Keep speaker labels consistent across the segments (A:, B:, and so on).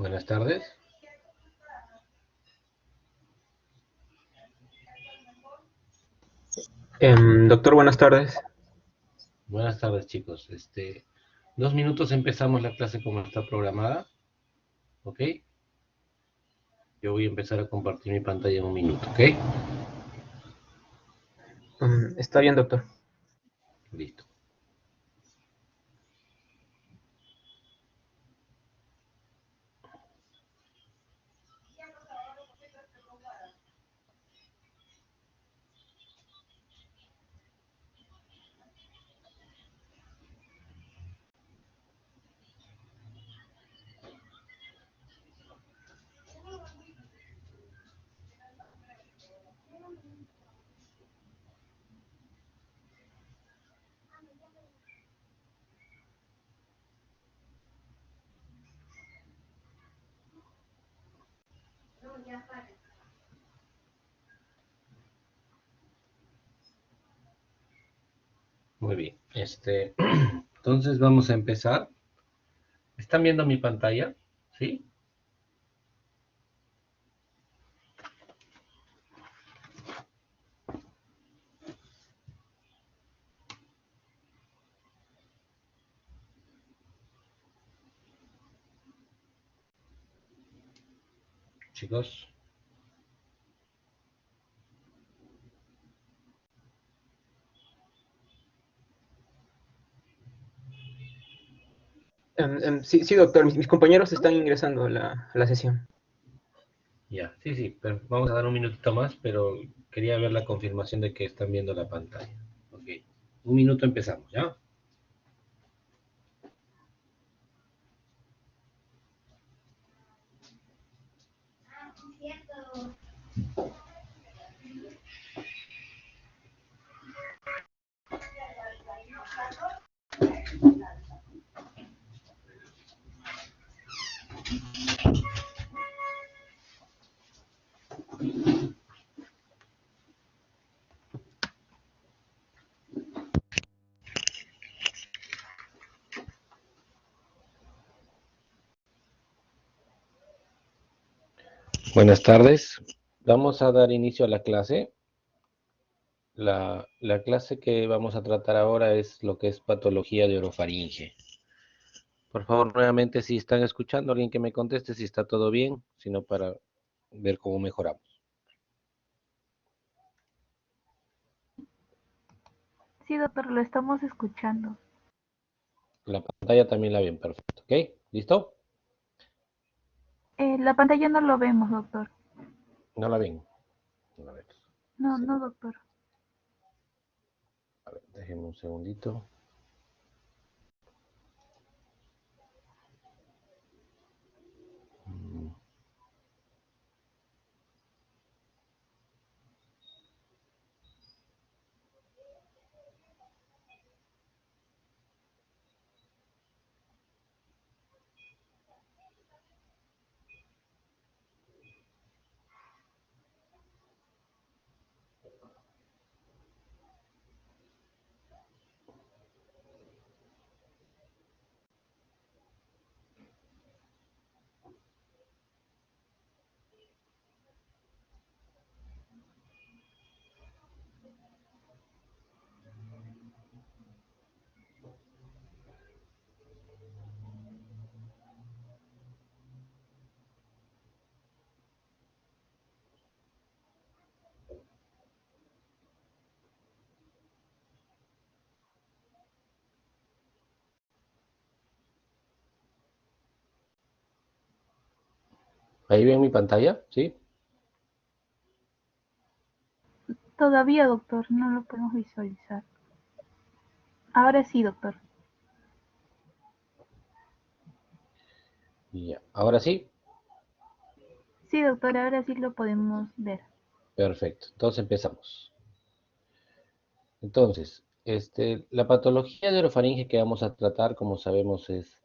A: Buenas tardes.
B: Doctor, buenas tardes.
A: Buenas tardes, chicos. 2 minutos empezamos la clase como está programada. ¿Ok? Yo voy a empezar a compartir mi pantalla en un minuto, ¿ok?
B: Está bien, doctor.
A: Listo. Muy bien. Entonces vamos a empezar. ¿Están viendo mi pantalla? ¿Sí? Chicos.
B: Sí, doctor, mis compañeros están ingresando a la sesión.
A: Ya, sí, pero vamos a dar un minutito más, pero quería ver la confirmación de que están viendo la pantalla. Ok. Un minuto empezamos, ¿ya? Buenas tardes. Vamos a dar inicio a la clase. La clase que vamos a tratar ahora es lo que es patología de orofaringe. Por favor, nuevamente, si están escuchando, alguien que me conteste si está todo bien, sino para ver cómo mejoramos.
C: Sí, doctor, lo estamos escuchando.
A: La pantalla también la ven, perfecto. ¿Ok? ¿Listo?
C: La pantalla no lo vemos, doctor.
A: ¿No la ven? A ver,
C: No, no, doctor.
A: déjenme un segundito. Mm, ¿Ahí ven mi pantalla? ¿Sí?
C: Todavía, doctor, no lo podemos visualizar. Ahora sí, doctor.
A: Ya. ¿Ahora sí?
C: Sí, doctor, ahora sí lo podemos ver.
A: Perfecto. Entonces empezamos. Entonces, la patología de orofaringe que vamos a tratar, como sabemos, es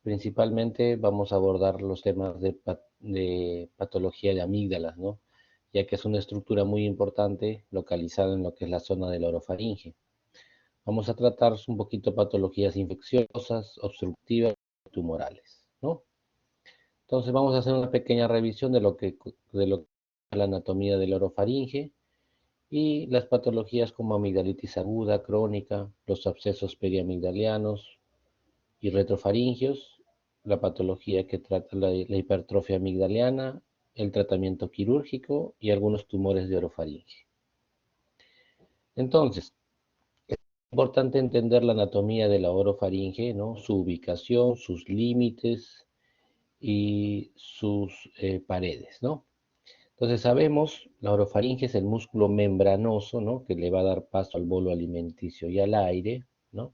A: principalmente vamos a abordar los temas de patología de amígdalas, ¿no? Ya que es una estructura muy importante localizada en lo que es la zona de la orofaringe. Vamos a tratar un poquito patologías infecciosas, obstructivas y tumorales, ¿no? Entonces vamos a hacer una pequeña revisión de lo que es la anatomía del orofaringe y las patologías como amigdalitis aguda, crónica, los abscesos periamigdalianos y retrofaringios, la patología que trata la hipertrofia amigdaliana, el tratamiento quirúrgico y algunos tumores de orofaringe. Entonces, es importante entender la anatomía de la orofaringe, ¿no? Su ubicación, sus límites y sus paredes, ¿no? Entonces sabemos, la orofaringe es el músculo membranoso, ¿no? Que le va a dar paso al bolo alimenticio y al aire, ¿no?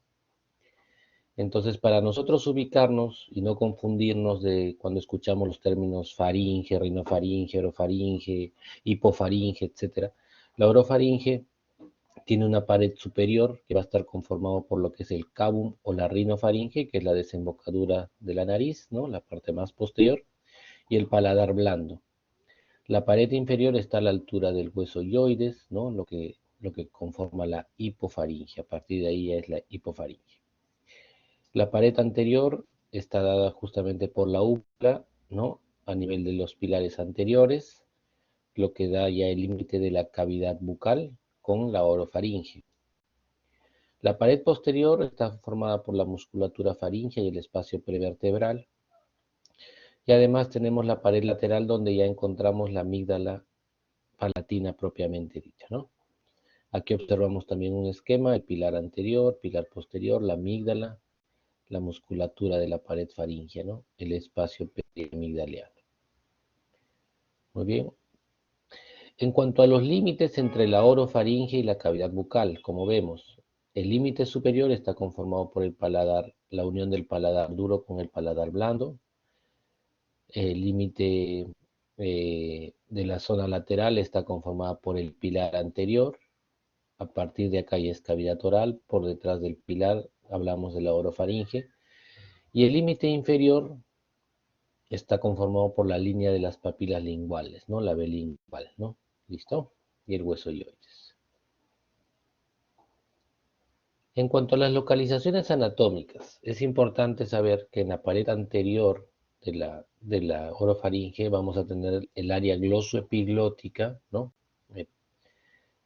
A: Entonces, para nosotros ubicarnos y no confundirnos de cuando escuchamos los términos faringe, rinofaringe, orofaringe, hipofaringe, etcétera, la orofaringe tiene una pared superior que va a estar conformado por lo que es el cabum o la rinofaringe, que es la desembocadura de la nariz, ¿no? La parte más posterior, y el paladar blando. La pared inferior está a la altura del hueso hyoides, ¿no? Lo que conforma la hipofaringe. A partir de ahí es la hipofaringe. La pared anterior está dada justamente por la úvula, ¿no? A nivel de los pilares anteriores, lo que da ya el límite de la cavidad bucal con la orofaringe. La pared posterior está formada por la musculatura faríngea y el espacio prevertebral. Y además tenemos la pared lateral donde ya encontramos la amígdala palatina propiamente dicha, ¿no? Aquí observamos también un esquema, el pilar anterior, pilar posterior, la amígdala, la musculatura de la pared faríngea, ¿no? El espacio periamigdaliano. Muy bien. En cuanto a los límites entre la orofaringe y la cavidad bucal, como vemos, el límite superior está conformado por el paladar, la unión del paladar duro con el paladar blando. El límite de la zona lateral está conformada por el pilar anterior. A partir de acá ya es cavidad oral, por detrás del pilar hablamos de la orofaringe. Y el límite inferior está conformado por la línea de las papilas linguales, ¿no? La B lingual, ¿no? ¿Listo? Y el hueso hyoides. En cuanto a las localizaciones anatómicas, es importante saber que en la pared anterior de la orofaringe vamos a tener el área glosoepiglótica, ¿no?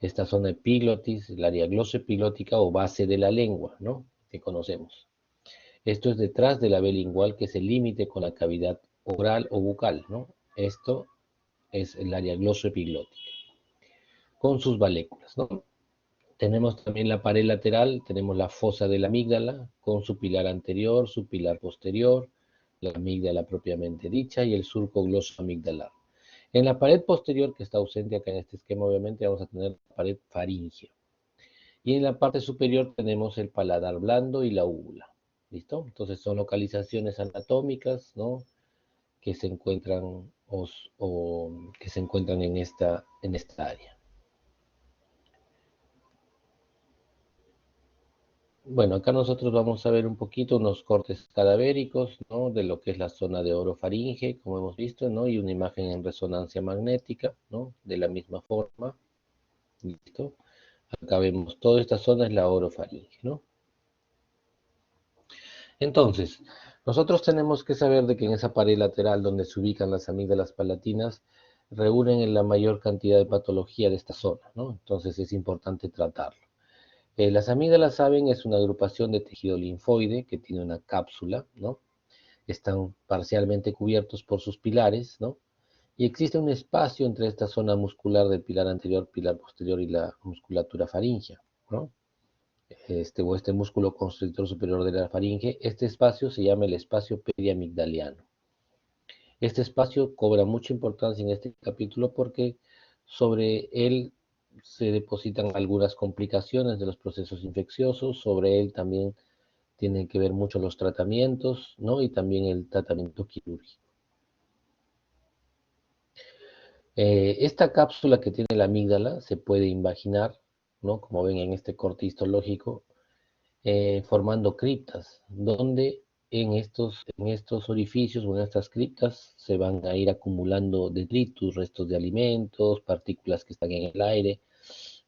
A: Esta zona epiglotis, el área glosoepiglótica o base de la lengua, ¿no? Que conocemos. Esto es detrás de la B lingual, que es el límite con la cavidad oral o bucal, ¿no? Esto es el área glosoepiglótica, con sus valéculas, ¿no? Tenemos también la pared lateral, tenemos la fosa de la amígdala, con su pilar anterior, su pilar posterior, la amígdala propiamente dicha y el surco glosoamigdalar. En la pared posterior, que está ausente acá en este esquema, obviamente vamos a tener la pared faríngea. Y en la parte superior tenemos el paladar blando y la úvula. ¿Listo? Entonces son localizaciones anatómicas, ¿no? Que se encuentran que se encuentran en esta área. Bueno, acá nosotros vamos a ver un poquito unos cortes cadavéricos, ¿no? De lo que es la zona de orofaringe, como hemos visto, ¿no? Y una imagen en resonancia magnética, ¿no? De la misma forma. ¿Listo? Acá vemos toda esta zona es la orofaringe, ¿no? Entonces, nosotros tenemos que saber de que en esa pared lateral donde se ubican las amígdalas palatinas, reúnen en la mayor cantidad de patología de esta zona, ¿no? Entonces es importante tratarlo. Las amígdalas, saben, es una agrupación de tejido linfoide que tiene una cápsula, ¿no? Están parcialmente cubiertos por sus pilares, ¿no? Y existe un espacio entre esta zona muscular del pilar anterior, pilar posterior y la musculatura faríngea, ¿no? Este músculo constrictor superior de la faringe, este espacio se llama el espacio periamigdaliano. Este espacio cobra mucha importancia en este capítulo porque sobre él se depositan algunas complicaciones de los procesos infecciosos, sobre él también tienen que ver mucho los tratamientos, ¿no? Y también el tratamiento quirúrgico. Esta cápsula que tiene la amígdala se puede imaginar, ¿no? Como ven en este corte histológico, formando criptas, donde en estos orificios o en estas criptas se van a ir acumulando detritus, restos de alimentos, partículas que están en el aire,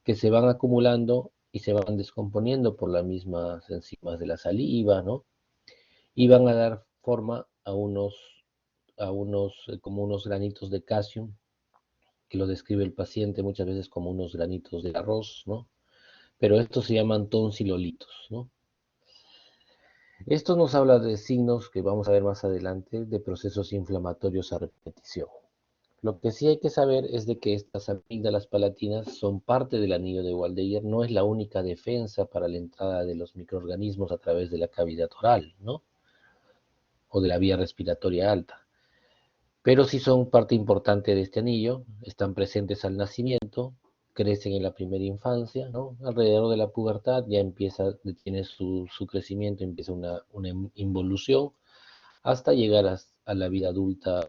A: que se van acumulando y se van descomponiendo por las mismas enzimas de la saliva, ¿no? Y van a dar forma a como unos granitos de calcio, que lo describe el paciente muchas veces como unos granitos de arroz, ¿no? Pero estos se llaman tonsilolitos, ¿no? Esto nos habla de signos que vamos a ver más adelante de procesos inflamatorios a repetición. Lo que sí hay que saber es de que estas amígdalas palatinas son parte del anillo de Waldeyer, no es la única defensa para la entrada de los microorganismos a través de la cavidad oral, ¿no? O de la vía respiratoria alta. Pero sí son parte importante de este anillo, están presentes al nacimiento, crecen en la primera infancia, ¿no? Alrededor de la pubertad ya tiene su crecimiento, empieza una involución, hasta llegar a la vida adulta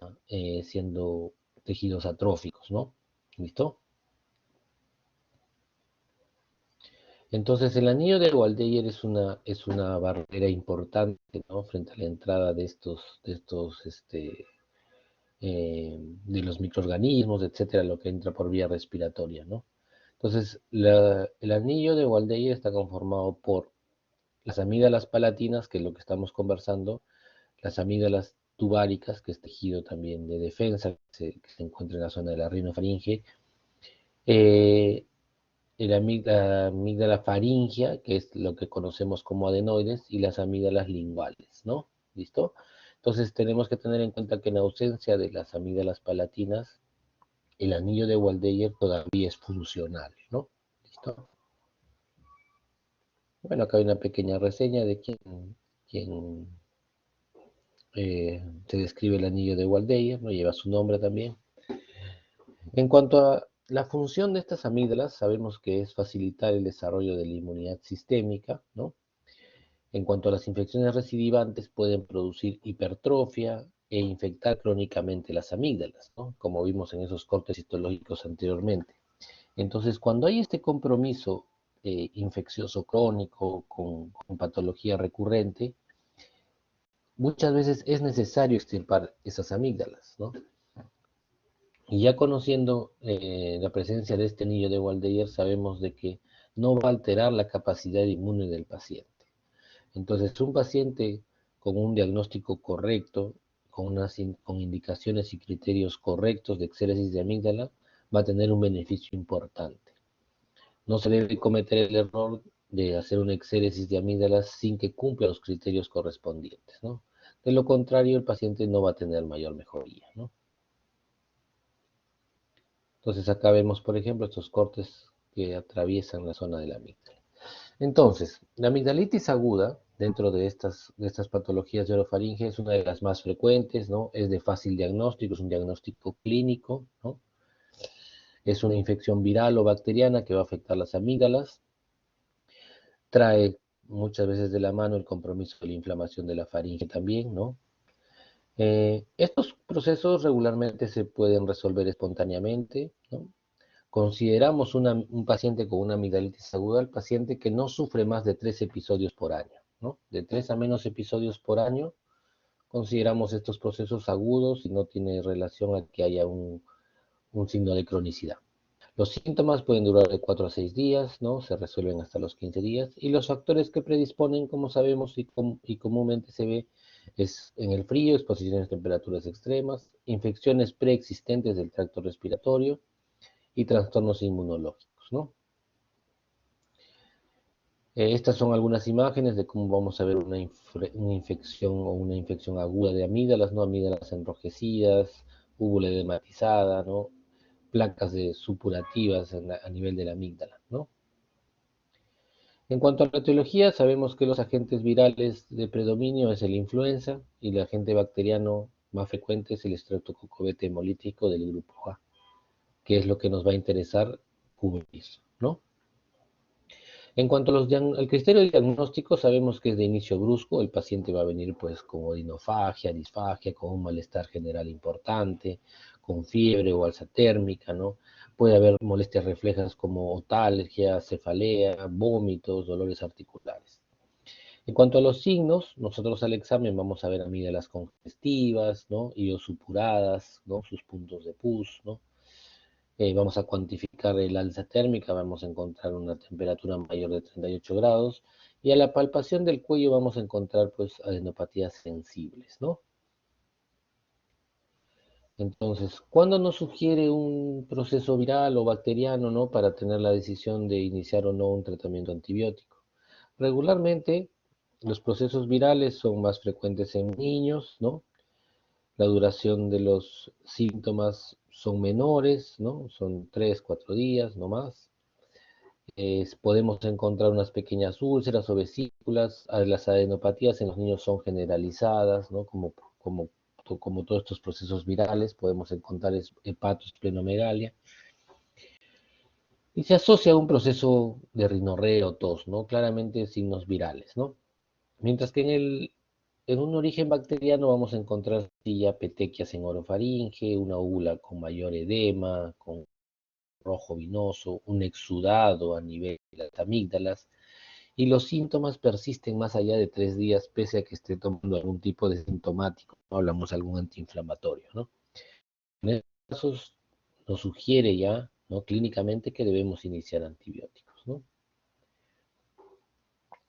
A: siendo tejidos atróficos, ¿no? ¿Listo? Entonces el anillo de Waldeyer es una barrera importante, ¿no? Frente a la entrada de los microorganismos, etcétera, lo que entra por vía respiratoria, ¿no? Entonces, el anillo de Waldeyer está conformado por las amígdalas palatinas, que es lo que estamos conversando, las amígdalas tubáricas, que es tejido también de defensa, que se encuentra en la zona de la rinofaringe, eh, la amígdala faringea, que es lo que conocemos como adenoides, y las amígdalas linguales, ¿no? ¿Listo? Entonces tenemos que tener en cuenta que en ausencia de las amígdalas palatinas, el anillo de Waldeyer todavía es funcional, ¿no? ¿Listo? Bueno, acá hay una pequeña reseña de quien se describe el anillo de Waldeyer, ¿no? Lleva su nombre también. En cuanto a la función de estas amígdalas, sabemos que es facilitar el desarrollo de la inmunidad sistémica, ¿no? En cuanto a las infecciones recidivantes, pueden producir hipertrofia e infectar crónicamente las amígdalas, ¿no? Como vimos en esos cortes histológicos anteriormente. Entonces, cuando hay este compromiso infeccioso crónico con patología recurrente, muchas veces es necesario extirpar esas amígdalas, ¿no? Y ya conociendo la presencia de este anillo de Waldeyer, sabemos de que no va a alterar la capacidad inmune del paciente. Entonces, un paciente con un diagnóstico correcto, con indicaciones y criterios correctos de exéresis de amígdala, va a tener un beneficio importante. No se debe cometer el error de hacer una exéresis de amígdalas sin que cumpla los criterios correspondientes, ¿no? De lo contrario, el paciente no va a tener mayor mejoría, ¿no? Entonces acá vemos, por ejemplo, estos cortes que atraviesan la zona de la amígdala. Entonces, la amigdalitis aguda, dentro de estas patologías de orofaringe, es una de las más frecuentes, ¿no? Es de fácil diagnóstico, es un diagnóstico clínico, ¿no? Es una infección viral o bacteriana que va a afectar las amígdalas. Trae muchas veces de la mano el compromiso de la inflamación de la faringe también, ¿no? Estos procesos regularmente se pueden resolver espontáneamente, ¿no? Consideramos un paciente con una amigdalitis aguda el paciente que no sufre más de 3 episodios por año, ¿no? De 3 a menos episodios por año, consideramos estos procesos agudos y no tiene relación a que haya un signo de cronicidad. Los síntomas pueden durar de 4 a 6 días, ¿no? Se resuelven hasta los 15 días. Y los factores que predisponen, como sabemos y comúnmente se ve, es en el frío, exposiciones a temperaturas extremas, infecciones preexistentes del tracto respiratorio y trastornos inmunológicos, ¿no? Estas son algunas imágenes de cómo vamos a ver una infección o una infección aguda de amígdalas, ¿no? Amígdalas enrojecidas, úvula edematizada, ¿no? Placas supurativas a nivel de la amígdala, ¿no? En cuanto a la etiología, sabemos que los agentes virales de predominio es el influenza y el agente bacteriano más frecuente es el estreptococo beta hemolítico del grupo A, que es lo que nos va a interesar cubrir, ¿no? En cuanto al criterio diagnóstico, sabemos que es de inicio brusco, el paciente va a venir pues con odinofagia, disfagia, con un malestar general importante, con fiebre o alza térmica, ¿no? Puede haber molestias reflejas como otalgia, cefalea, vómitos, dolores articulares. En cuanto a los signos, nosotros al examen vamos a ver amígdalas congestivas, ¿no? Y o supuradas, ¿no? Sus puntos de pus, ¿no? Vamos a cuantificar el alza térmica, vamos a encontrar una temperatura mayor de 38 grados y a la palpación del cuello vamos a encontrar pues adenopatías sensibles, ¿no? Entonces, ¿cuándo nos sugiere un proceso viral o bacteriano, ¿no? Para tener la decisión de iniciar o no un tratamiento antibiótico? Regularmente, los procesos virales son más frecuentes en niños, ¿no? La duración de los síntomas son menores, ¿no? Son 3, 4 días, no más. Podemos encontrar unas pequeñas úlceras o vesículas. Las adenopatías en los niños son generalizadas, ¿no? Como todos estos procesos virales, podemos encontrar hepatoesplenomegalia. Y se asocia a un proceso de rinorrea o tos, ¿no? Claramente signos virales, ¿no? Mientras que en un origen bacteriano vamos a encontrar ya petequias en orofaringe, una úvula con mayor edema, con rojo vinoso, un exudado a nivel de las amígdalas, y los síntomas persisten más allá de 3 días, pese a que esté tomando algún tipo de sintomático, no hablamos de algún antiinflamatorio, ¿no? En estos casos nos sugiere ya, ¿no? Clínicamente que debemos iniciar antibióticos, ¿no?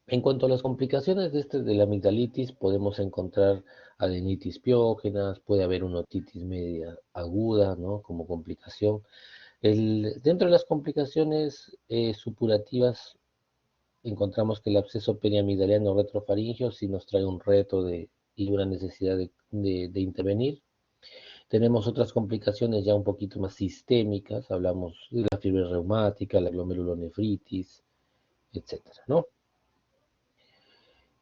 A: En cuanto a las complicaciones de la amigdalitis, podemos encontrar adenitis piógenas, puede haber una otitis media aguda, ¿no? Como complicación. Dentro de las complicaciones supurativas, encontramos que el absceso periamigdaliano retrofaringeo sí nos trae un reto y una necesidad de intervenir. Tenemos otras complicaciones ya un poquito más sistémicas, hablamos de la fiebre reumática, la glomerulonefritis, etcétera, ¿no?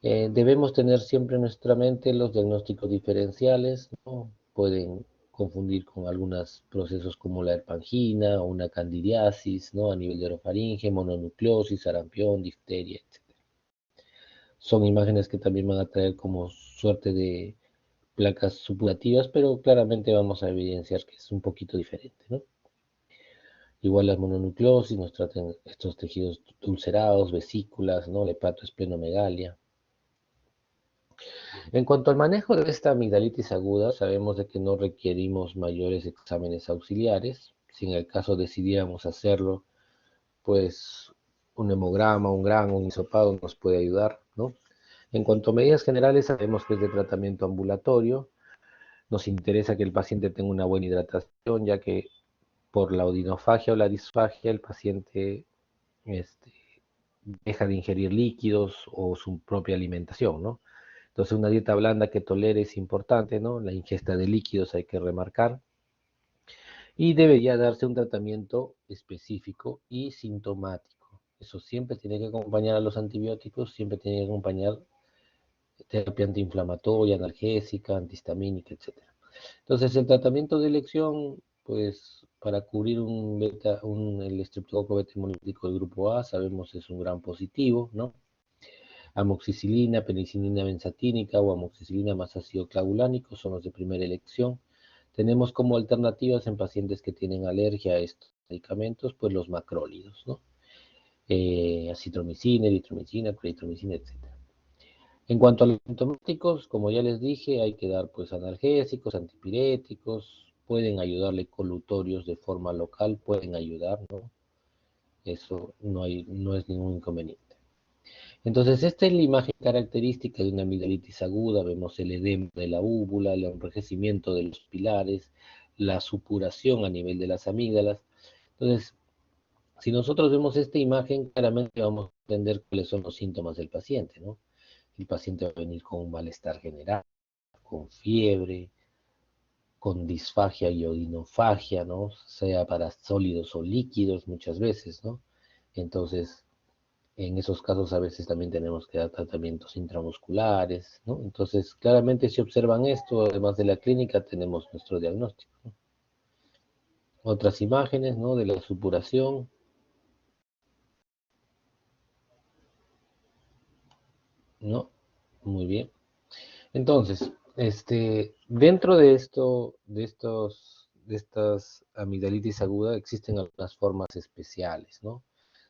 A: Debemos tener siempre en nuestra mente los diagnósticos diferenciales, ¿no? Pueden confundir con algunos procesos como la herpangina o una candidiasis, ¿no? A nivel de orofaringe, mononucleosis, sarampión, difteria, etc. Son imágenes que también van a traer como suerte de placas supurativas, pero claramente vamos a evidenciar que es un poquito diferente, ¿no? Igual las mononucleosis nos tratan estos tejidos ulcerados, vesículas, ¿no? La hepatoesplenomegalia. En cuanto al manejo de esta amigdalitis aguda, sabemos de que no requerimos mayores exámenes auxiliares. Si en el caso decidiéramos hacerlo, pues un hemograma, un gran, un hisopado nos puede ayudar, ¿no? En cuanto a medidas generales, sabemos que es de tratamiento ambulatorio. Nos interesa que el paciente tenga una buena hidratación, ya que por la odinofagia o la disfagia el paciente este, deja de ingerir líquidos o su propia alimentación, ¿no? Entonces una dieta blanda que tolere es importante, ¿no? La ingesta de líquidos hay que remarcar. Y debería darse un tratamiento específico y sintomático. Eso siempre tiene que acompañar a los antibióticos, siempre tiene que acompañar terapia antiinflamatoria, analgésica, antihistamínica, etcétera. Entonces, el tratamiento de elección, pues, para cubrir el estreptococo beta hemolítico del grupo A, sabemos es un gran positivo, ¿no? Amoxicilina, penicilina benzatínica o amoxicilina más ácido clavulánico son los de primera elección. Tenemos como alternativas en pacientes que tienen alergia a estos medicamentos, pues los macrólidos, ¿no? Acitromicina, eritromicina, claritromicina, etc. En cuanto a los sintomáticos, como ya les dije, hay que dar pues analgésicos, antipiréticos, pueden ayudarle colutorios de forma local, pueden ayudar, ¿no? Eso no es ningún inconveniente. Entonces, esta es la imagen característica de una amigdalitis aguda. Vemos el edema de la úvula, el enrojecimiento de los pilares, la supuración a nivel de las amígdalas. Entonces, si nosotros vemos esta imagen, claramente vamos a entender cuáles son los síntomas del paciente, ¿no? El paciente va a venir con un malestar general, con fiebre, con disfagia y odinofagia, ¿no? Sea para sólidos o líquidos muchas veces, ¿no? Entonces, en esos casos a veces también tenemos que dar tratamientos intramusculares, ¿no? Entonces, claramente si observan esto, además de la clínica, tenemos nuestro diagnóstico, ¿no? Otras imágenes, ¿no? De la supuración, ¿no? Muy bien. Entonces, dentro de estas amigdalitis aguda, existen algunas formas especiales, ¿no?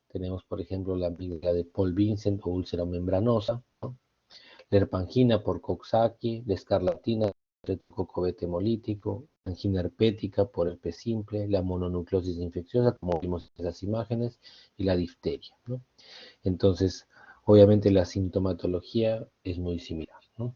A: Tenemos, por ejemplo, la amígdala de Paul Vincent o úlcera membranosa, ¿no? La herpangina por Coxsackie, la escarlatina, estreptococo beta hemolítico, angina herpética por herpes simple, la mononucleosis infecciosa, como vimos en esas imágenes, y la difteria, ¿no? Entonces, obviamente la sintomatología es muy similar, ¿no?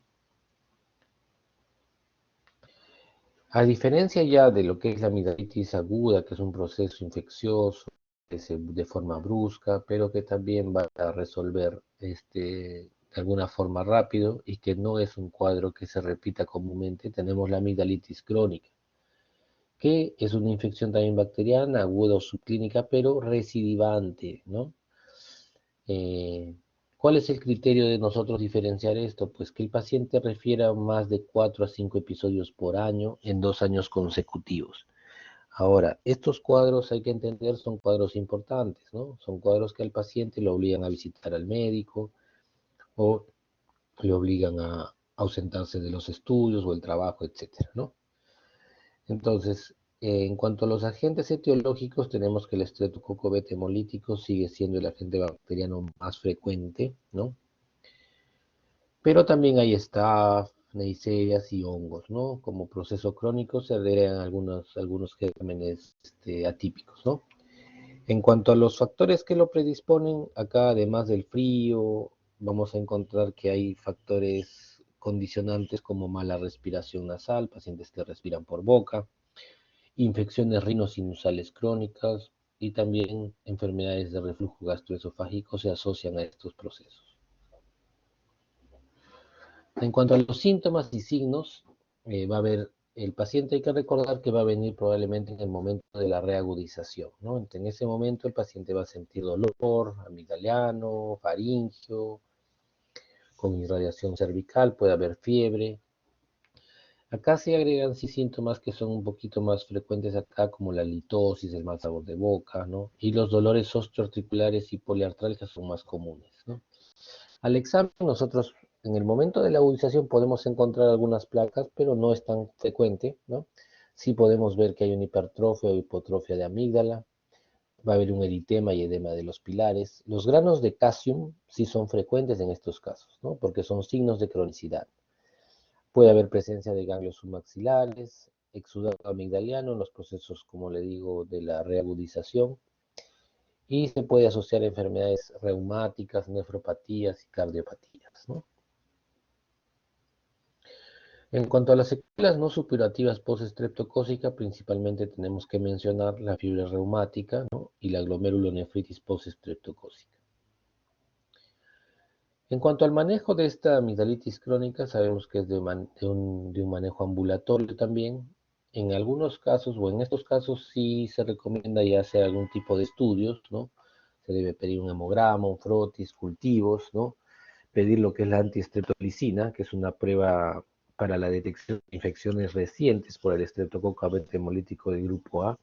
A: A diferencia ya de lo que es la amigdalitis aguda, que es un proceso infeccioso, que se de forma brusca, pero que también va a resolver de alguna forma rápido y que no es un cuadro que se repita comúnmente, tenemos la amigdalitis crónica, que es una infección también bacteriana, aguda o subclínica, pero recidivante, ¿no? Eh, ¿Cuál es el criterio de nosotros diferenciar esto? Pues que el paciente refiera más de 4 a 5 episodios por año en 2 años consecutivos. Ahora, estos cuadros hay que entender son cuadros importantes, ¿no? Son cuadros que al paciente lo obligan a visitar al médico o le obligan a ausentarse de los estudios o el trabajo, etcétera, ¿no? Entonces, en cuanto a los agentes etiológicos, tenemos que el estreptococo beta hemolítico sigue siendo el agente bacteriano más frecuente, ¿no? Pero también hay staph, neisseриas y hongos, ¿no? Como proceso crónico se agregan algunos gérmenes atípicos, ¿no? En cuanto a los factores que lo predisponen, acá además del frío, vamos a encontrar que hay factores condicionantes como mala respiración nasal, pacientes que respiran por boca, infecciones rinosinusales crónicas y también enfermedades de reflujo gastroesofágico se asocian a estos procesos. En cuanto a los síntomas y signos, va a haber el paciente, hay que recordar que va a venir probablemente en el momento de la reagudización, ¿no? En ese momento el paciente va a sentir dolor amigdaliano, faringio, con irradiación cervical, puede haber fiebre. Acá se agregan sí síntomas que son un poquito más frecuentes acá, como la litosis, el mal sabor de boca, ¿no? Y los dolores osteoarticulares y poliartralgias son más comunes, ¿no? Al examen nosotros en el momento de la agudización podemos encontrar algunas placas, pero no es tan frecuente, ¿no? Sí podemos ver que hay una hipertrofia o hipotrofia de amígdala, va a haber un eritema y edema de los pilares. Los granos de calcium sí son frecuentes en estos casos, ¿no? Porque son signos de cronicidad. Puede haber presencia de ganglios submaxilares, exudado amigdaliano en los procesos, como le digo, de la reagudización, y se puede asociar a enfermedades reumáticas, nefropatías y cardiopatías, ¿no? En cuanto a las secuelas no supurativas post-estreptocócica, principalmente tenemos que mencionar la fiebre reumática, ¿no? Y la glomerulonefritis post-estreptocócica. En cuanto al manejo de esta amigdalitis crónica, sabemos que es de un manejo ambulatorio también. En algunos casos, o en estos casos, sí se recomienda ya hacer algún tipo de estudios, ¿no? Se debe pedir un hemograma, un frotis, cultivos, ¿no? Pedir lo que es la antiestreptolicina, que es una prueba para la detección de infecciones recientes por el estreptococo beta hemolítico del grupo A,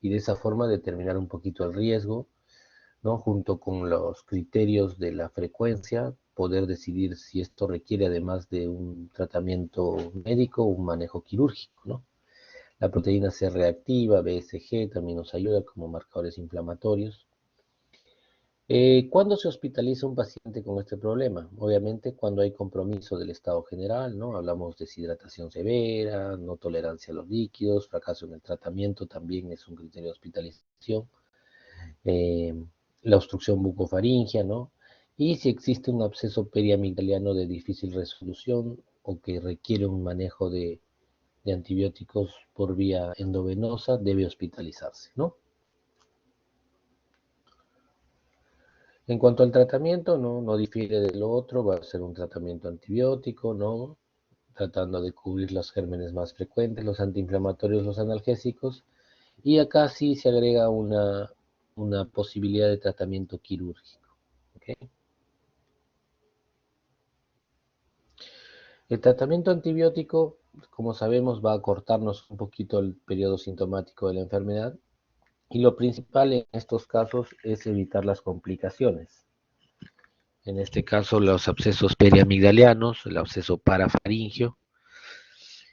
A: y de esa forma determinar un poquito el riesgo, ¿no? Junto con los criterios de la frecuencia, poder decidir si esto requiere además de un tratamiento médico o un manejo quirúrgico, ¿no? La proteína C reactiva, BSG, también nos ayuda como marcadores inflamatorios. ¿Cuándo se hospitaliza un paciente con este problema? Obviamente cuando hay compromiso del estado general, ¿no? Hablamos de deshidratación severa, no tolerancia a los líquidos, fracaso en el tratamiento también es un criterio de hospitalización. eh, la obstrucción bucofaringea, ¿no? Y si existe un absceso periamigdaliano de difícil resolución o que requiere un manejo de antibióticos por vía endovenosa, debe hospitalizarse, ¿no? En cuanto al tratamiento, no difiere de lo otro, va a ser un tratamiento antibiótico, ¿no? Tratando de cubrir los gérmenes más frecuentes, los antiinflamatorios, los analgésicos, y acá sí se agrega una posibilidad de tratamiento quirúrgico, ¿ok? El tratamiento antibiótico, como sabemos, va a cortarnos un poquito el periodo sintomático de la enfermedad y lo principal en estos casos es evitar las complicaciones. En este caso, los abscesos periamigdalianos, el absceso parafaringio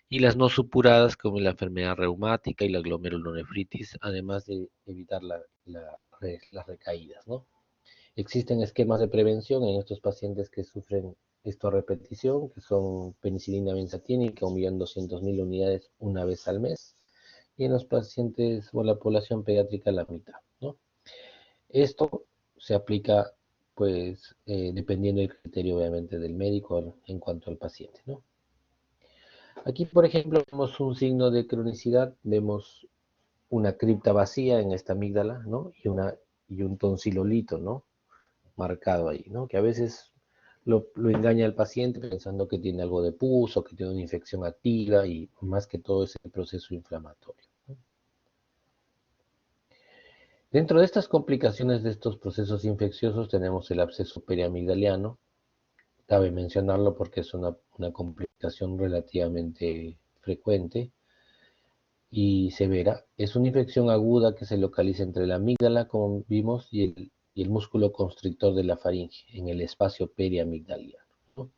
A: y las no supuradas como la enfermedad reumática y la glomerulonefritis, además de evitar las recaídas, ¿no? Existen esquemas de prevención en estos pacientes que sufren esto a repetición, que son penicilina benzatínica, 1.200.000 unidades una vez al mes, y en los pacientes o la población pediátrica la mitad, ¿no? Esto se aplica, pues, dependiendo del criterio, obviamente, del médico en cuanto al paciente, ¿no? Aquí, por ejemplo, vemos un signo de cronicidad, vemos una cripta vacía en esta amígdala, ¿no? Y un tonsilolito, ¿no? Marcado ahí, ¿no? Que a veces lo engaña al paciente pensando que tiene algo de pus o que tiene una infección activa y más que todo es el proceso inflamatorio. Dentro de estas complicaciones de estos procesos infecciosos tenemos el absceso periamigdaliano. Cabe mencionarlo porque es una complicación relativamente frecuente y severa. Es una infección aguda que se localiza entre la amígdala, como vimos, y el músculo constrictor de la faringe, en el espacio periamigdaliano, ¿no?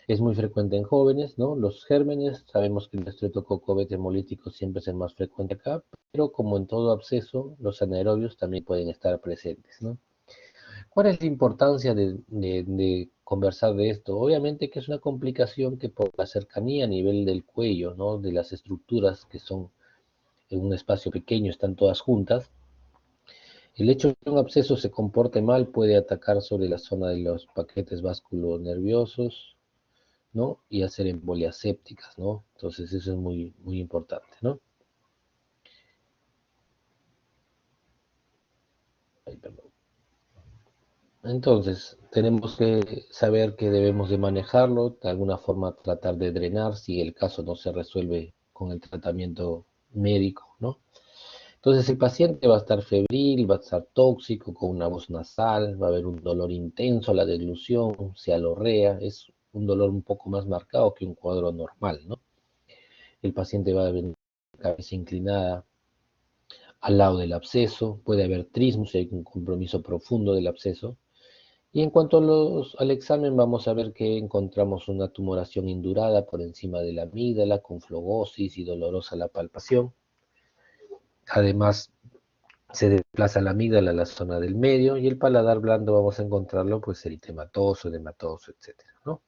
A: Es muy frecuente en jóvenes, ¿no? Los gérmenes, sabemos que el estreptococo beta hemolítico siempre es el más frecuente acá, pero como en todo absceso, los anaerobios también pueden estar presentes, ¿no? ¿Cuál es la importancia de conversar de esto? Obviamente que es una complicación que por la cercanía a nivel del cuello, ¿no? De las estructuras que son en un espacio pequeño, están todas juntas. El hecho de que un absceso se comporte mal puede atacar sobre la zona de los paquetes vasculonerviosos, ¿no? Y hacer embolias sépticas, ¿no? Entonces eso es muy, muy importante, ¿no? Ay, perdón. Entonces, tenemos que saber que debemos de manejarlo, de alguna forma tratar de drenar si el caso no se resuelve con el tratamiento médico, ¿no? Entonces el paciente va a estar febril, va a estar tóxico, con una voz nasal, va a haber un dolor intenso, la deglución, cialorrea, es un dolor un poco más marcado que un cuadro normal, ¿no? El paciente va a venir con la cabeza inclinada al lado del absceso, puede haber trismus, si hay un compromiso profundo del absceso. Y en cuanto al examen, vamos a ver que encontramos una tumoración indurada por encima de la amígdala, con flogosis y dolorosa la palpación. Además, se desplaza la amígdala a la zona del medio y el paladar blando vamos a encontrarlo pues eritematoso, edematoso, etcétera, ¿no?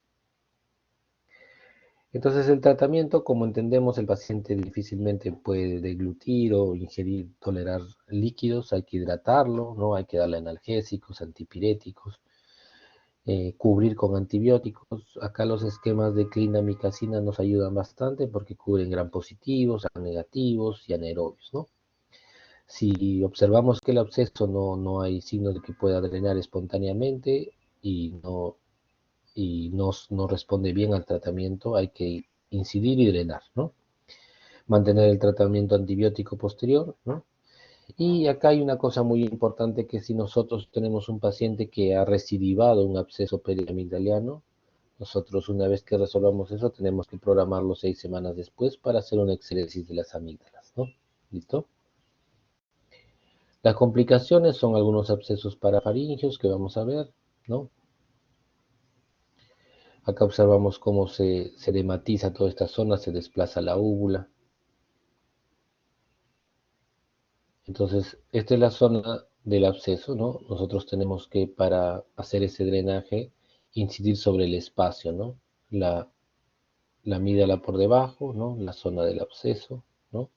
A: Entonces el tratamiento, como entendemos, el paciente difícilmente puede deglutir o ingerir, tolerar líquidos, hay que hidratarlo, ¿no? Hay que darle analgésicos, antipiréticos, cubrir con antibióticos. Acá los esquemas de clinamicacina nos ayudan bastante porque cubren gram positivos, gram negativos y anaerobios, ¿no? Si observamos que el absceso no hay signos de que pueda drenar espontáneamente y no responde bien al tratamiento, hay que incidir y drenar, ¿no? Mantener el tratamiento antibiótico posterior, ¿no? Y acá hay una cosa muy importante que si nosotros tenemos un paciente que ha recidivado un absceso periamigdaliano, nosotros una vez que resolvamos eso tenemos que programarlo 6 semanas después para hacer una exéresis de las amígdalas, ¿no? ¿Listo? Las complicaciones son algunos abscesos parafaringios que vamos a ver, ¿no? Acá observamos cómo se edematiza toda esta zona, se desplaza la úvula. Entonces, esta es la zona del absceso, ¿no? Nosotros tenemos que, para hacer ese drenaje, incidir sobre el espacio, ¿no? La amígdala por debajo, ¿no? La zona del absceso, ¿no?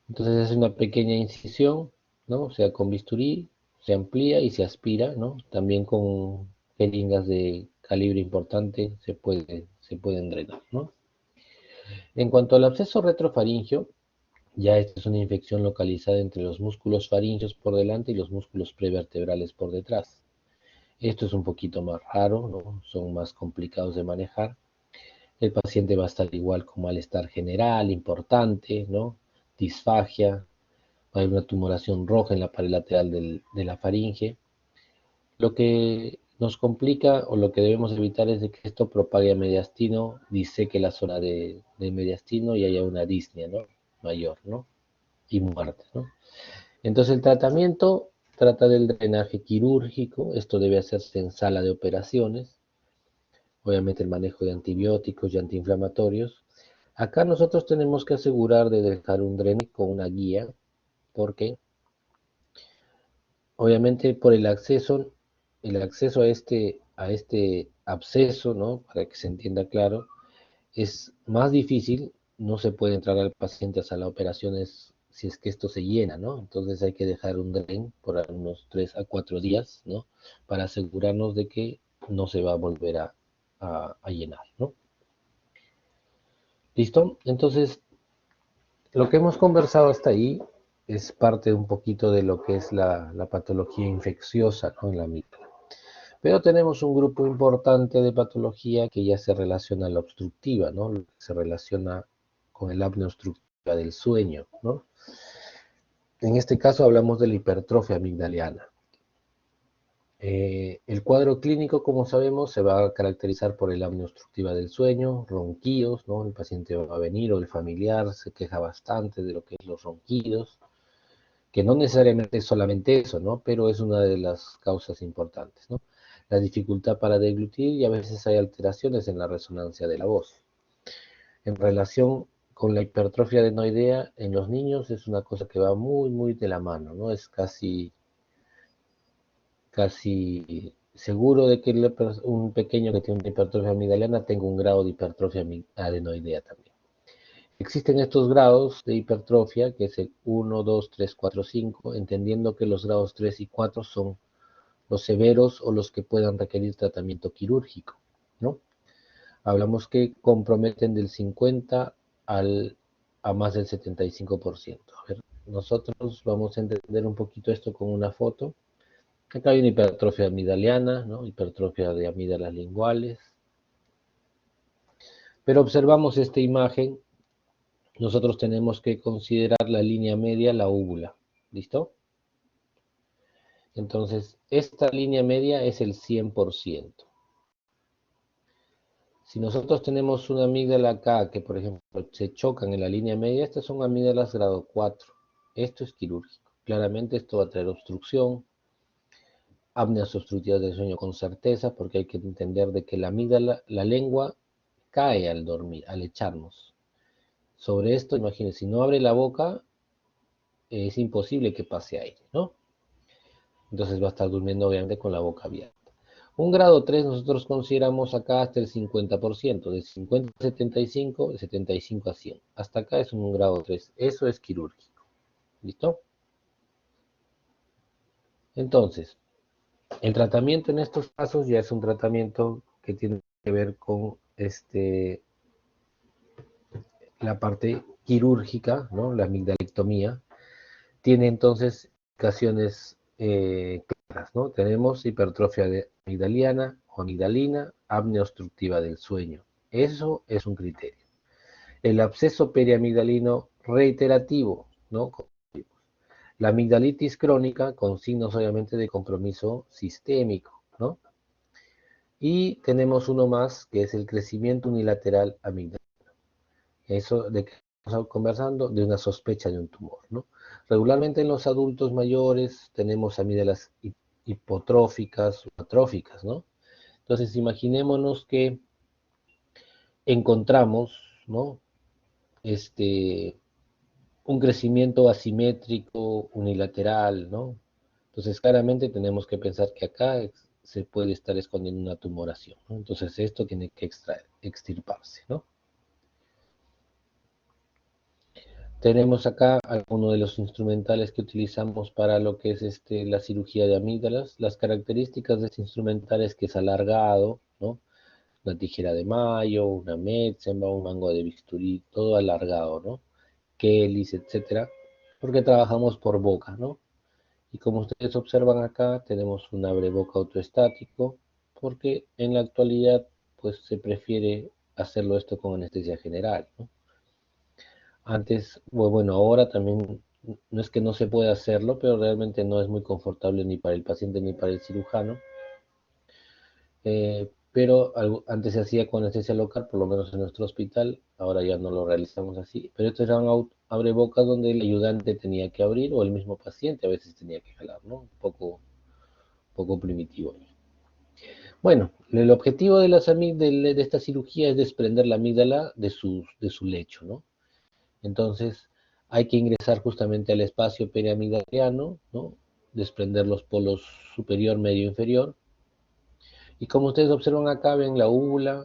A: Entonces es una pequeña incisión, ¿no? O sea, con bisturí se amplía y se aspira, ¿no? También con jeringas de calibre importante se pueden drenar, ¿no? En cuanto al absceso retrofaringio, ya esta es una infección localizada entre los músculos faringios por delante y los músculos prevertebrales por detrás. Esto es un poquito más raro, ¿no? Son más complicados de manejar. El paciente va a estar igual con malestar general importante, ¿no? Disfagia, va a haber una tumoración roja en la pared lateral de la faringe. Lo que nos complica o lo que debemos evitar es de que esto propague a mediastino, diseque la zona de mediastino y haya una disnea, ¿no? Mayor, ¿no? Y muerte, ¿no? Entonces el tratamiento trata del drenaje quirúrgico, esto debe hacerse en sala de operaciones, obviamente el manejo de antibióticos y antiinflamatorios. Acá nosotros tenemos que asegurar de dejar un drenaje con una guía, porque obviamente por el acceso a este absceso, ¿no? Para que se entienda claro, es más difícil, no se puede entrar al paciente a sala de operaciones si es que esto se llena, ¿no? Entonces hay que dejar un dren por unos 3 a 4 días, ¿no? Para asegurarnos de que no se va a volver a llenar, ¿no? ¿Listo? Entonces, lo que hemos conversado hasta ahí es parte un poquito de lo que es la patología infecciosa, ¿no? En la amígdala. Pero tenemos un grupo importante de patología que ya se relaciona a la obstructiva, ¿no? Lo que se relaciona con el apnea obstructiva del sueño, ¿no? En este caso hablamos de la hipertrofia amigdaliana. El cuadro clínico, como sabemos, se va a caracterizar por el apnea obstructiva del sueño, ronquidos, ¿no? El paciente va a venir o el familiar se queja bastante de lo que es los ronquidos, que no necesariamente es solamente eso, ¿no? Pero es una de las causas importantes, ¿no? La dificultad para deglutir y a veces hay alteraciones en la resonancia de la voz. En relación con la hipertrofia adenoidea en los niños es una cosa que va muy, muy de la mano, ¿no? Es casi seguro de que un pequeño que tiene una hipertrofia amigdaliana tenga un grado de hipertrofia adenoidea también. Existen estos grados de hipertrofia, que es el 1, 2, 3, 4, 5, entendiendo que los grados 3 y 4 son los severos o los que puedan requerir tratamiento quirúrgico, ¿no? Hablamos que comprometen del 50 a más del 75%. A ver, nosotros vamos a entender un poquito esto con una foto. Acá hay una hipertrofia amigdaliana, ¿no? Hipertrofia de amígdalas linguales. Pero observamos esta imagen, nosotros tenemos que considerar la línea media, la úvula. ¿Listo? Entonces, esta línea media es el 100%. Si nosotros tenemos una amígdala acá que, por ejemplo, se chocan en la línea media, estas son amígdalas grado 4. Esto es quirúrgico. Claramente esto va a traer obstrucción, apneas obstructivas del sueño con certeza, porque hay que entender de que la amígdala, la lengua, cae al dormir, al echarnos. Sobre esto, imagínense, si no abre la boca, es imposible que pase aire, ¿no? Entonces va a estar durmiendo obviamente con la boca abierta. Un grado 3 nosotros consideramos acá hasta el 50%, de 50 a 75, de 75 a 100. Hasta acá es un grado 3, eso es quirúrgico. ¿Listo? Entonces, el tratamiento en estos casos ya es un tratamiento que tiene que ver con la parte quirúrgica, ¿no? La amigdalectomía. Tiene entonces indicaciones claras, ¿no? Tenemos hipertrofia amigdaliana o amigdalina, apnea obstructiva del sueño. Eso es un criterio. El absceso periamigdalino reiterativo, ¿no? La amigdalitis crónica con signos obviamente de compromiso sistémico, ¿no? Y tenemos uno más que es el crecimiento unilateral amigdalino. Eso de que estamos conversando, de una sospecha de un tumor, ¿no? Regularmente en los adultos mayores tenemos amígdalas hipotróficas o atróficas, ¿no? Entonces imaginémonos que encontramos, ¿no? Un crecimiento asimétrico, unilateral, ¿no? Entonces claramente tenemos que pensar que acá se puede estar escondiendo una tumoración, ¿no? Entonces esto tiene que extirparse, ¿no? Tenemos acá algunos de los instrumentales que utilizamos para lo que es la cirugía de amígdalas. Las características de este instrumental es que es alargado, ¿no? Una tijera de mayo, una metzenba, un mango de bisturí, todo alargado, ¿no? Kelis, etcétera, porque trabajamos por boca, ¿no? Y como ustedes observan acá, tenemos un abreboca autoestático, porque en la actualidad, pues se prefiere hacerlo esto con anestesia general, ¿no? Antes, bueno, ahora también no es que no se pueda hacerlo, pero realmente no es muy confortable ni para el paciente ni para el cirujano. Pero antes se hacía con anestesia local, por lo menos en nuestro hospital, ahora ya no lo realizamos así. Pero estos eran abrebocas donde el ayudante tenía que abrir o el mismo paciente a veces tenía que jalar, ¿no? Un poco primitivo. Bueno, el objetivo de esta cirugía es desprender la amígdala de su lecho, ¿no? Entonces hay que ingresar justamente al espacio periamigdaliano, ¿no? Desprender los polos superior, medio, inferior. Y como ustedes observan acá, ven la úvula,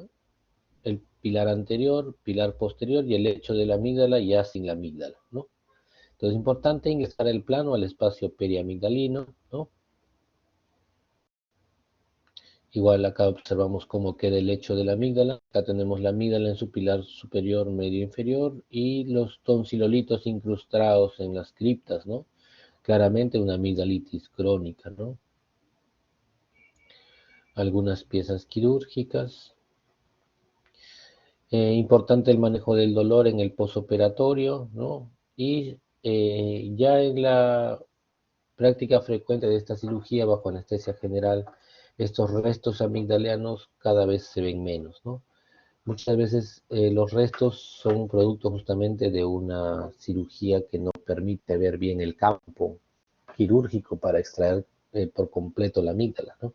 A: el pilar anterior, pilar posterior y el lecho de la amígdala ya sin la amígdala, ¿no? Entonces es importante ingresar el plano al espacio periamigdalino, ¿no? Igual acá observamos cómo queda el lecho de la amígdala. Acá tenemos la amígdala en su pilar superior, medio, inferior y los tonsilolitos incrustados en las criptas, ¿no? Claramente una amigdalitis crónica, ¿no? Algunas piezas quirúrgicas. Importante el manejo del dolor en el posoperatorio, ¿no? Y ya en la práctica frecuente de esta cirugía bajo anestesia general, estos restos amigdalianos cada vez se ven menos, ¿no? Muchas veces los restos son producto justamente de una cirugía que no permite ver bien el campo quirúrgico para extraer por completo la amígdala, ¿no?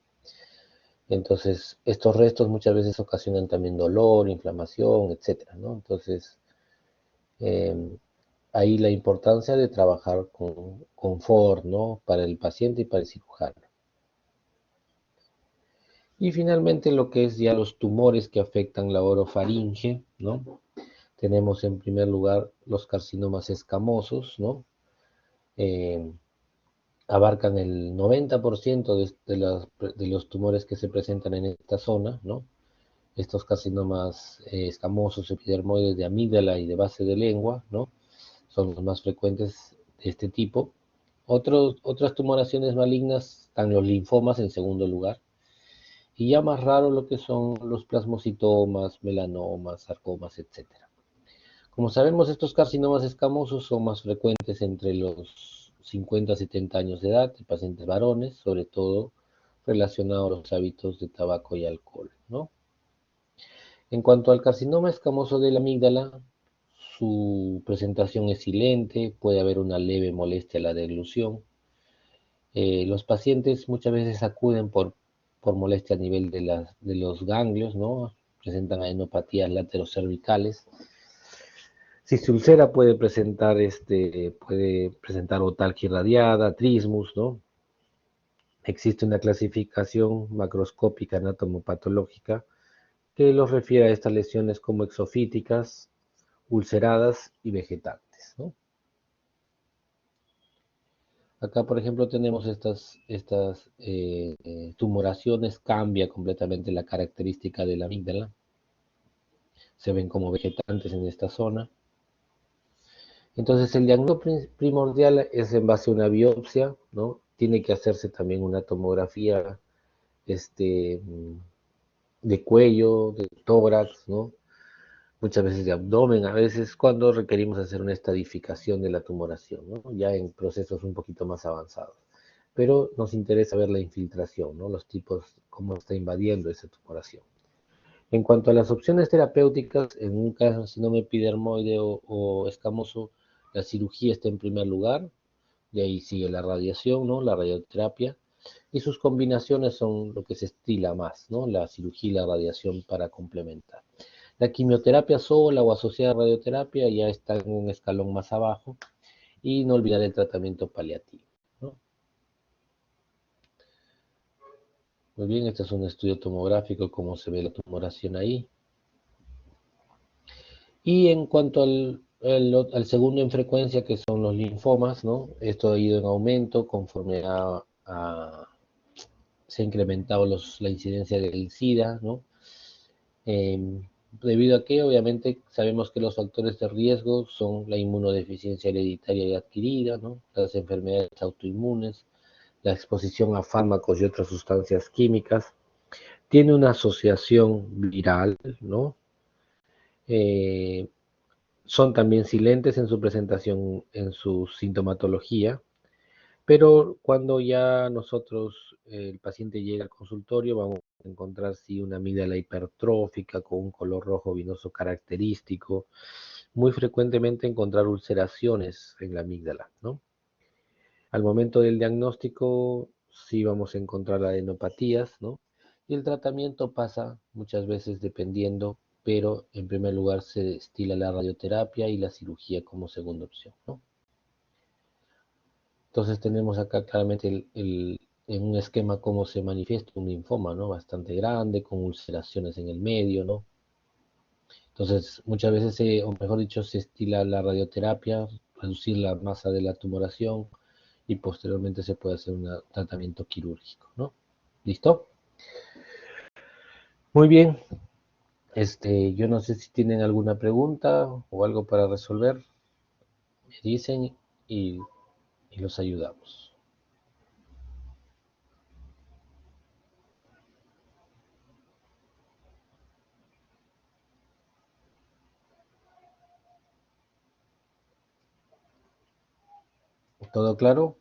A: Entonces, estos restos muchas veces ocasionan también dolor, inflamación, etcétera, ¿no? Entonces, eh, ahí la importancia de trabajar con confort, ¿no? Para el paciente y para el cirujano. Y finalmente lo que es ya los tumores que afectan la orofaringe, ¿no? Tenemos en primer lugar los carcinomas escamosos, ¿no? Eh, Abarcan el 90% de los tumores que se presentan en esta zona, ¿no? Estos carcinomas escamosos, epidermoides de amígdala y de base de lengua, ¿no? Son los más frecuentes de este tipo. Otras tumoraciones malignas están los linfomas en segundo lugar. Y ya más raro lo que son los plasmocitomas, melanomas, sarcomas, etcétera. Como sabemos, estos carcinomas escamosos son más frecuentes entre los 50 a 70 años de edad, en pacientes varones, sobre todo relacionados a los hábitos de tabaco y alcohol, ¿no? En cuanto al carcinoma escamoso de la amígdala, su presentación es silente, puede haber una leve molestia a la deglución. Los pacientes muchas veces acuden por molestia a nivel de los ganglios, ¿no? Presentan adenopatías laterocervicales. Si se ulcera puede presentar otalgia irradiada, trismus, ¿no? Existe una clasificación macroscópica anatomopatológica que los refiere a estas lesiones como exofíticas, ulceradas y vegetantes, ¿no? Acá, por ejemplo, tenemos estas tumoraciones, cambia completamente la característica de la amígdala, se ven como vegetantes en esta zona. Entonces, el diagnóstico primordial es en base a una biopsia, ¿no? Tiene que hacerse también una tomografía este, de cuello, de tórax, ¿no? Muchas veces de abdomen, a veces cuando requerimos hacer una estadificación de la tumoración, ¿no? Ya en procesos un poquito más avanzados. Pero nos interesa ver la infiltración, ¿no? Los tipos, cómo está invadiendo esa tumoración. En cuanto a las opciones terapéuticas, en un carcinoma epidermoide o escamoso, la cirugía está en primer lugar, de ahí sigue la radiación, ¿no? La radioterapia, y sus combinaciones son lo que se estila más, ¿no? La cirugía y la radiación para complementar. La quimioterapia sola o asociada a radioterapia ya está en un escalón más abajo, y no olvidar el tratamiento paliativo, ¿no? Muy bien, este es un estudio tomográfico, cómo se ve la tumoración ahí. Y en cuanto al segundo en frecuencia, que son los linfomas, ¿no? Esto ha ido en aumento conforme se ha incrementado la incidencia del SIDA, ¿no? Eh, Debido a que obviamente sabemos que los factores de riesgo son la inmunodeficiencia hereditaria y adquirida, ¿no? Las enfermedades autoinmunes, la exposición a fármacos y otras sustancias químicas. Tiene una asociación viral, ¿no? Eh, Son también silentes en su presentación, en su sintomatología, pero cuando ya el paciente llega al consultorio, vamos a encontrar sí una amígdala hipertrófica con un color rojo vinoso característico, muy frecuentemente encontrar ulceraciones en la amígdala, ¿no? Al momento del diagnóstico, sí vamos a encontrar adenopatías, ¿no? Y el tratamiento pasa muchas veces dependiendo, pero en primer lugar se estila la radioterapia y la cirugía como segunda opción, ¿no? Entonces tenemos acá claramente en un esquema cómo se manifiesta un linfoma, ¿no? Bastante grande, con ulceraciones en el medio, ¿no? Entonces muchas veces, o mejor dicho, se estila la radioterapia, reducir la masa de la tumoración y posteriormente se puede hacer un tratamiento quirúrgico, ¿no? ¿Listo? Muy bien, yo no sé si tienen alguna pregunta o algo para resolver, me dicen y, y los ayudamos. ¿Todo claro?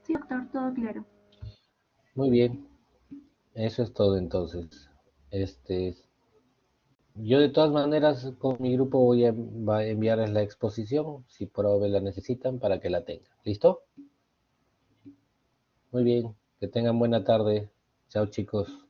C: Sí, doctor, todo claro.
A: Muy bien, eso es todo entonces. Este, yo de todas maneras con mi grupo va a enviarles la exposición, si por ahora la necesitan, para que la tengan. ¿Listo? Muy bien, que tengan buena tarde. Chao chicos.